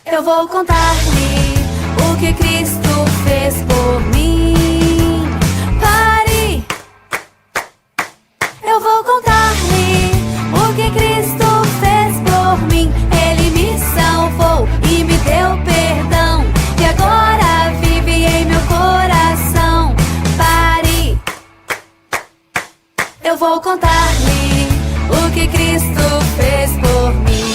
Eu vou contar-lhe o que Cristo fez por mim. Pare! Eu vou contar-lhe o que Cristo fez por mim. Ele me salvou e me deu perdão, e agora vive em meu coração. Pare! Eu vou contar-lhe o que Cristo fez por mim.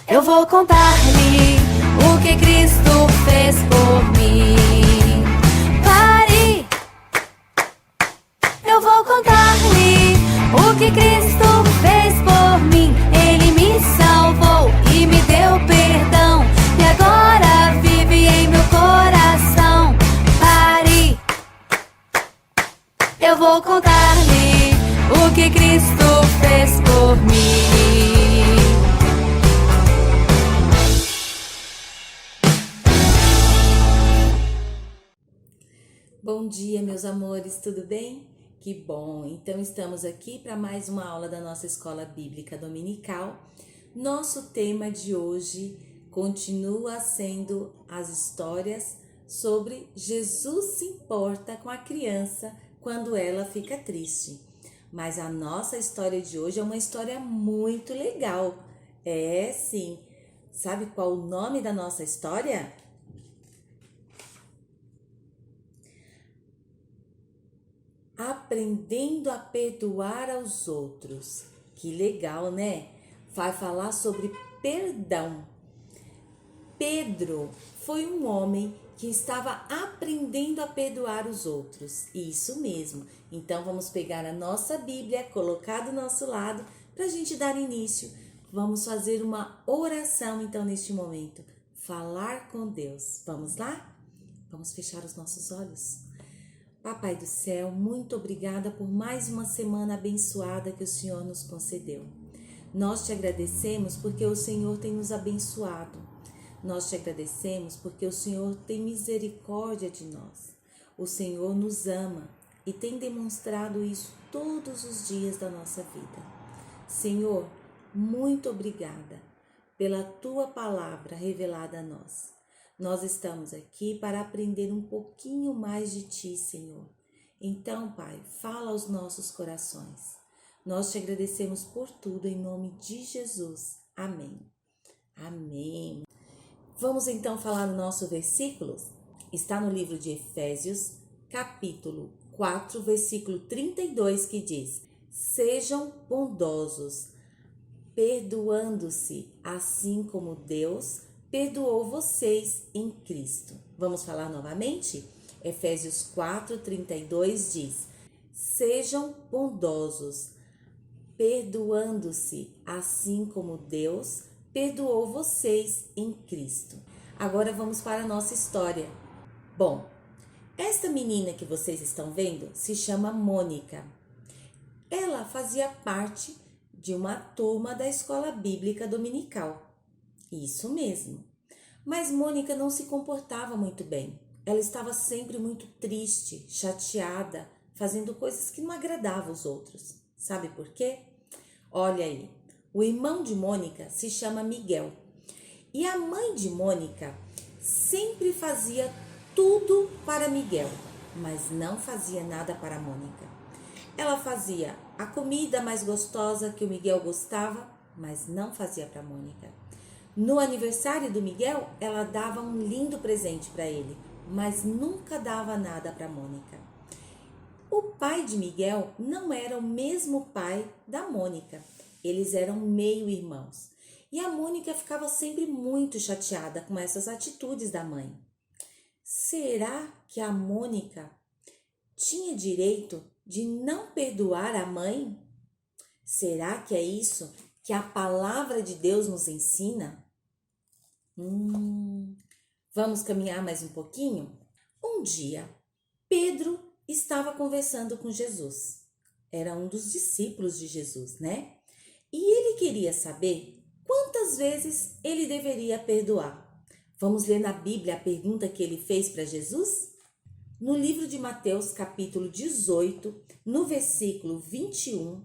Eu vou contar-lhe o que Cristo fez por mim. Pare! Eu vou contar-lhe o que Cristo fez por mim. Ele me salvou e me deu perdão, e agora vive em meu coração. Pare! Eu vou contar-lhe o que Cristo fez por mim. Bom dia, meus amores, tudo bem? Que bom! Então estamos aqui para mais uma aula da nossa Escola Bíblica Dominical. Nosso tema de hoje continua sendo as histórias sobre Jesus se importa com a criança quando ela fica triste. Mas a nossa história de hoje é uma história muito legal. É sim! Sabe qual o nome da nossa história? Aprendendo a perdoar aos outros. Que legal, né? Vai falar sobre perdão. Pedro foi um homem que estava aprendendo a perdoar os outros. Isso mesmo. Então vamos pegar a nossa Bíblia, colocar do nosso lado para a gente dar início. Vamos fazer uma oração então neste momento. Falar com Deus. Vamos lá? Vamos fechar os nossos olhos. Papai do céu, muito obrigada por mais uma semana abençoada que o Senhor nos concedeu. Nós te agradecemos porque o Senhor tem nos abençoado. Nós te agradecemos porque o Senhor tem misericórdia de nós. O Senhor nos ama e tem demonstrado isso todos os dias da nossa vida. Senhor, muito obrigada pela tua palavra revelada a nós. Nós estamos aqui para aprender um pouquinho mais de Ti, Senhor. Então, Pai, fala aos nossos corações. Nós te agradecemos por tudo, em nome de Jesus. Amém. Amém. Vamos então falar no nosso versículo? Está no livro de Efésios, capítulo 4, versículo 32, que diz: Sejam bondosos, perdoando-se, assim como Deus perdoou vocês em Cristo. Vamos falar novamente? Efésios 4:32 diz: Sejam bondosos, perdoando-se, assim como Deus perdoou vocês em Cristo. Agora vamos para a nossa história. Bom, esta menina que vocês estão vendo se chama Mônica. Ela fazia parte de uma turma da Escola Bíblica Dominical. Isso mesmo. Mas Mônica não se comportava muito bem. Ela estava sempre muito triste, chateada, fazendo coisas que não agradavam os outros. Sabe por quê? Olha aí, o irmão de Mônica se chama Miguel. E a mãe de Mônica sempre fazia tudo para Miguel, mas não fazia nada para Mônica. Ela fazia a comida mais gostosa que o Miguel gostava, mas não fazia para Mônica. No aniversário do Miguel, ela dava um lindo presente para ele, mas nunca dava nada para Mônica. O pai de Miguel não era o mesmo pai da Mônica. Eles eram meio-irmãos. E a Mônica ficava sempre muito chateada com essas atitudes da mãe. Será que a Mônica tinha direito de não perdoar a mãe? Será que é isso que a palavra de Deus nos ensina? Vamos caminhar mais um pouquinho? Um dia, Pedro estava conversando com Jesus. Era um dos discípulos de Jesus, né? E ele queria saber quantas quantas vezes ele deveria perdoar? Vamos ler na Bíblia a pergunta que ele fez para Jesus? No livro de Mateus, capítulo 18, no versículo 21,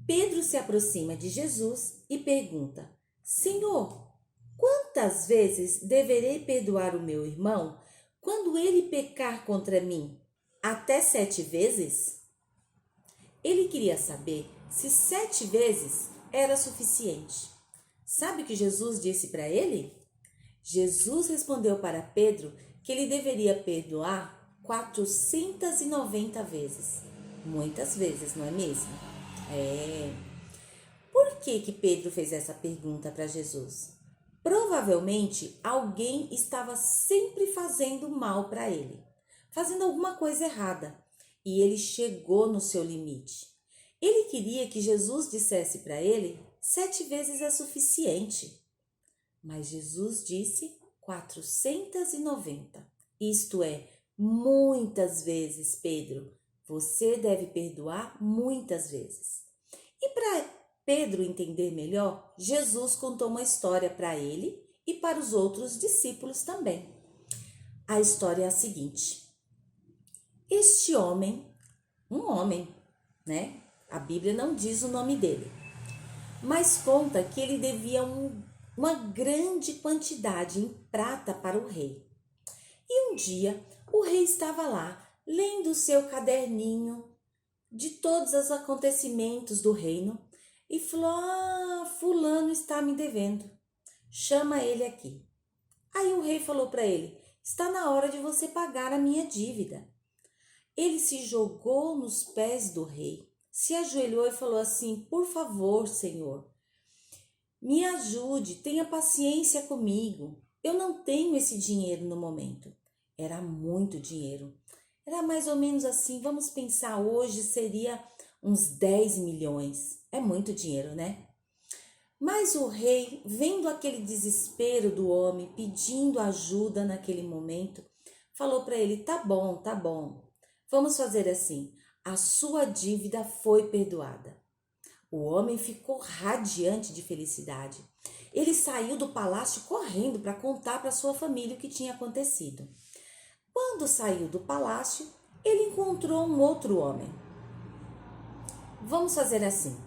Pedro se aproxima de Jesus e pergunta: Senhor, quantas vezes deverei perdoar o meu irmão quando ele pecar contra mim? Até 7 vezes? Ele queria saber se 7 vezes era suficiente. Sabe o que Jesus disse para ele? Jesus respondeu para Pedro que ele deveria perdoar 490 vezes. Muitas vezes, não é mesmo? Por que Pedro fez essa pergunta para Jesus? Provavelmente alguém estava sempre fazendo mal para ele, fazendo alguma coisa errada, e ele chegou no seu limite. Ele queria que Jesus dissesse para ele 7 vezes é suficiente. Mas Jesus disse 490. Isto é, muitas vezes, Pedro. Você deve perdoar muitas vezes. E para Pedro entender melhor, Jesus contou uma história para ele e para os outros discípulos também. A história é a seguinte. Este homem, um homem, né? A Bíblia não diz o nome dele, mas conta que ele devia uma grande quantidade em prata para o rei. E um dia o rei estava lá lendo o seu caderninho de todos os acontecimentos do reino e falou: fulano está me devendo, chama ele aqui. Aí o rei falou para ele: está na hora de você pagar a minha dívida. Ele se jogou nos pés do rei, se ajoelhou e falou assim: por favor, Senhor, me ajude, tenha paciência comigo. Eu não tenho esse dinheiro no momento. Era muito dinheiro. Era mais ou menos assim, vamos pensar, hoje seria uns 10 milhões. É muito dinheiro, né? Mas o rei, vendo aquele desespero do homem, pedindo ajuda naquele momento, falou para ele: tá bom, vamos fazer assim, a sua dívida foi perdoada. O homem ficou radiante de felicidade. Ele saiu do palácio correndo para contar para sua família o que tinha acontecido. Quando saiu do palácio, ele encontrou um outro homem. Vamos fazer assim.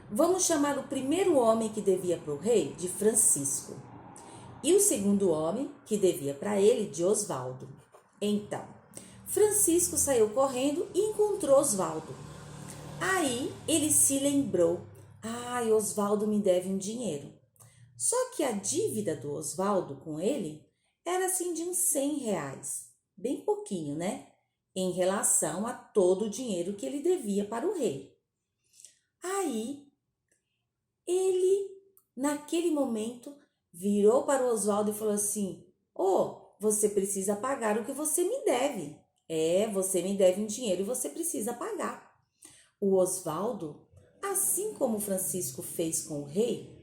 Vamos chamar o primeiro homem que devia para o rei de Francisco e o segundo homem que devia para ele de Osvaldo. Então, Francisco saiu correndo e encontrou Osvaldo. Aí ele se lembrou: Osvaldo me deve um dinheiro. Só que a dívida do Osvaldo com ele era assim de uns 100 reais. Bem pouquinho, né? Em relação a todo o dinheiro que ele devia para o rei. Aí, ele, naquele momento, virou para o Osvaldo e falou assim: você precisa pagar o que você me deve. Você me deve um dinheiro e você precisa pagar. O Osvaldo, assim como Francisco fez com o rei,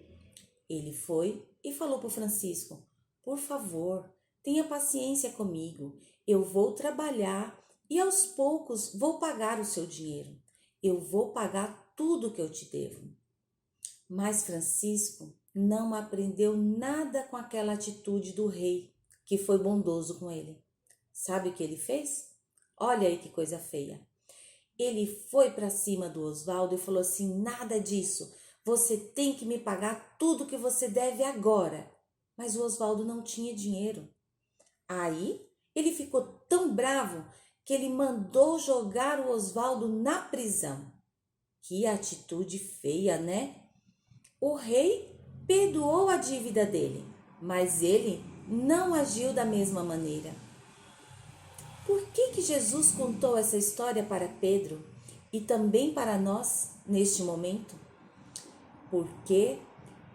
ele foi e falou para o Francisco: por favor, tenha paciência comigo. Eu vou trabalhar e aos poucos vou pagar o seu dinheiro. Eu vou pagar tudo que eu te devo. Mas Francisco não aprendeu nada com aquela atitude do rei, que foi bondoso com ele. Sabe o que ele fez? Olha aí que coisa feia. Ele foi para cima do Osvaldo e falou assim: nada disso, você tem que me pagar tudo que você deve agora. Mas o Osvaldo não tinha dinheiro. Aí ele ficou tão bravo que ele mandou jogar o Osvaldo na prisão. Que atitude feia, né? O rei perdoou a dívida dele, mas ele não agiu da mesma maneira. Por que Jesus contou essa história para Pedro e também para nós neste momento? Porque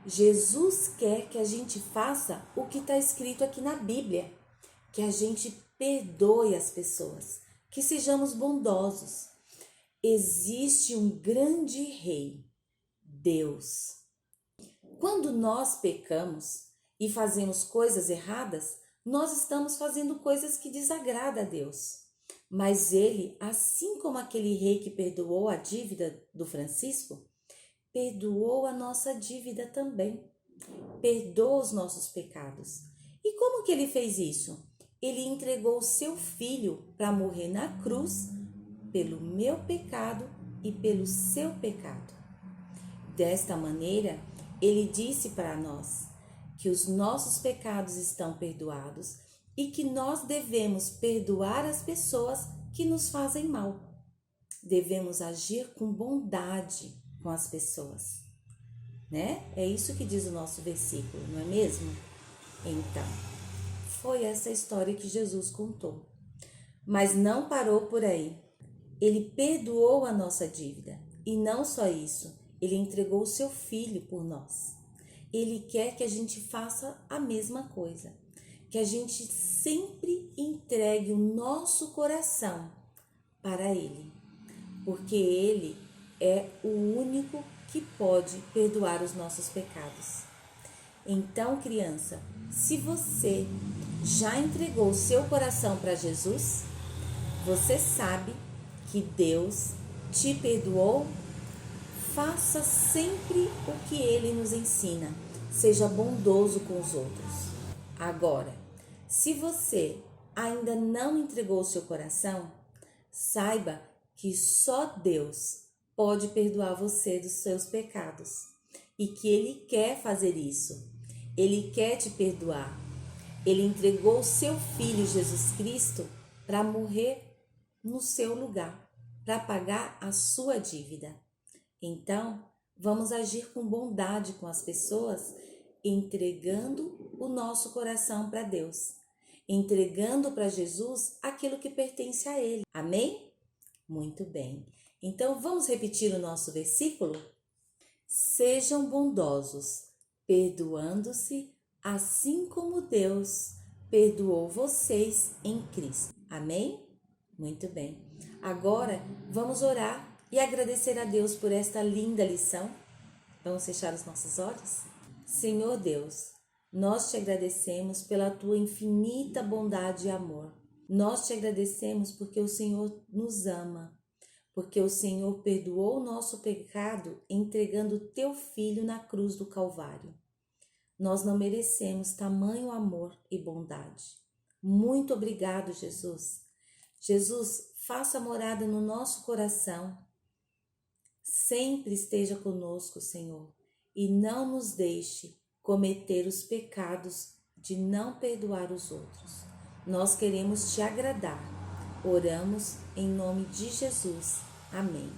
Jesus quer que a gente faça o que está escrito aqui na Bíblia, que a gente perdoe as pessoas, que sejamos bondosos. Existe um grande rei, Deus. Quando nós pecamos e fazemos coisas erradas, nós estamos fazendo coisas que desagradam a Deus. Mas ele, assim como aquele rei que perdoou a dívida do Francisco, perdoou a nossa dívida também. perdoa os nossos pecados. E como que ele fez isso? Ele entregou o seu filho para morrer na cruz pelo meu pecado e pelo seu pecado. Desta maneira, ele disse para nós que os nossos pecados estão perdoados e que nós devemos perdoar as pessoas que nos fazem mal. Devemos agir com bondade com as pessoas, né? É isso que diz o nosso versículo, não é mesmo? Então, foi essa história que Jesus contou. Mas não parou por aí. Ele perdoou a nossa dívida. E não só isso, ele entregou o seu filho por nós. Ele quer que a gente faça a mesma coisa. Que a gente sempre entregue o nosso coração para ele. Porque ele é o único que pode perdoar os nossos pecados. Então, criança, se você já entregou o seu coração para Jesus, você sabe que Deus te perdoou. Faça sempre o que ele nos ensina. Seja bondoso com os outros. Agora, se você ainda não entregou o seu coração, saiba que só Deus pode perdoar você dos seus pecados e que ele quer fazer isso. Ele quer te perdoar. Ele entregou o seu filho Jesus Cristo para morrer no seu lugar, para pagar a sua dívida. Então, vamos agir com bondade com as pessoas, entregando o nosso coração para Deus, entregando para Jesus aquilo que pertence a Ele. Amém? Muito bem. Então, vamos repetir o nosso versículo? Sejam bondosos, perdoando-se, assim como Deus perdoou vocês em Cristo. Amém? Muito bem. Agora, vamos orar e agradecer a Deus por esta linda lição. Vamos fechar os nossos olhos? Senhor Deus, nós te agradecemos pela tua infinita bondade e amor. Nós te agradecemos porque o Senhor nos ama, porque o Senhor perdoou o nosso pecado entregando o teu Filho na cruz do Calvário. Nós não merecemos tamanho amor e bondade. Muito obrigado, Jesus. Jesus, faça morada no nosso coração. Sempre esteja conosco, Senhor, e não nos deixe cometer os pecados de não perdoar os outros. Nós queremos te agradar. Oramos em nome de Jesus. Amém.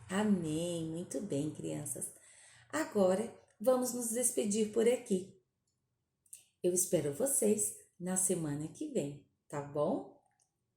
Amém. Muito bem, crianças. Agora, vamos nos despedir por aqui. Eu espero vocês na semana que vem, tá bom?